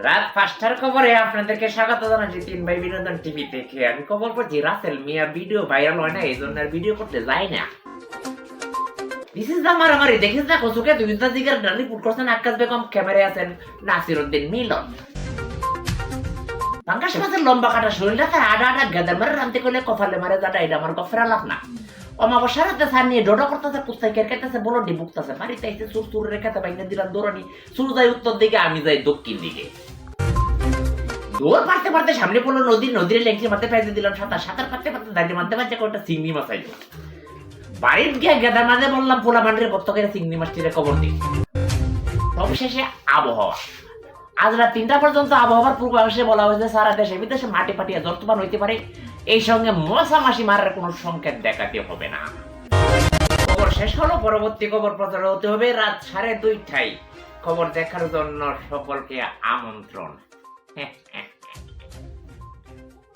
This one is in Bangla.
রাত ৫টার খবরে আপনাদেরকে স্বাগত জানাচ্ছি ৩ ভাই বিনোদন টিভি থেকে। আমি খবর পড়ছি রাসেল মিয়া ভিডিও ভাইরাল হয় না, এই জন্য আর ভিডিও করতে যাই না। দিস ইজ দা মারামারি। দেখিস না কসুকে দুই দিকের রিপোর্ট করছেন আক্কাস বেগম, ক্যামেরায় আছেন নাসির উদ্দিন মিলন। পাঙ্গাস মাছের লম্বা কাটা শরীরটাতে আডা আডা গেদার মারে রানতে করলে কপালে মারে জাডা, এটা আমার গফের আলাপ না। অমাবস্যার রাতে সার নিয়ে ডোডো করতেছে, কুস্তায় কেটে বলডি বুকতেছে, বাড়িতে আইসে সুর সুর রেখাতে বাইনে দিলাম দৌড়ানি। সুর যায় উত্তর দিকে, আমি যাই দক্ষিণ দিকে। দৌড় পারতে পারতে সামনে পড়লো নদী, নদীর লেংটি মারতে পাইতে দিলাম সাঁতার, সাঁতার পারতে পারতে দাঁড়িয়ে মারতে পারছে একটা চিংড়ি মাছ আইলো। বাড়ির গিয়ে গেদার মাঝে বললাম পোলা মান্ডের কত করে চিংড়ি মাছটিরে খবর দিই। সবশেষে আবহাওয়া। আজ রাত ৩টা পর্যন্ত আবহাওয়ার পূর্বাভাসে বলা হয়েছে সারা দেশে বিদেশে মাটি ফাটিয়ে ঝড় তুফান হইতে পারে, এই সঙ্গে মশা মাসি মারার কোনো সংকেত দেখাতে হবে না। খবর শেষ হলো, পরবর্তী খবর প্রচার হতে হবে রাত 2:30টায়। খবর দেখার জন্য সকলকে আমন্ত্রণ।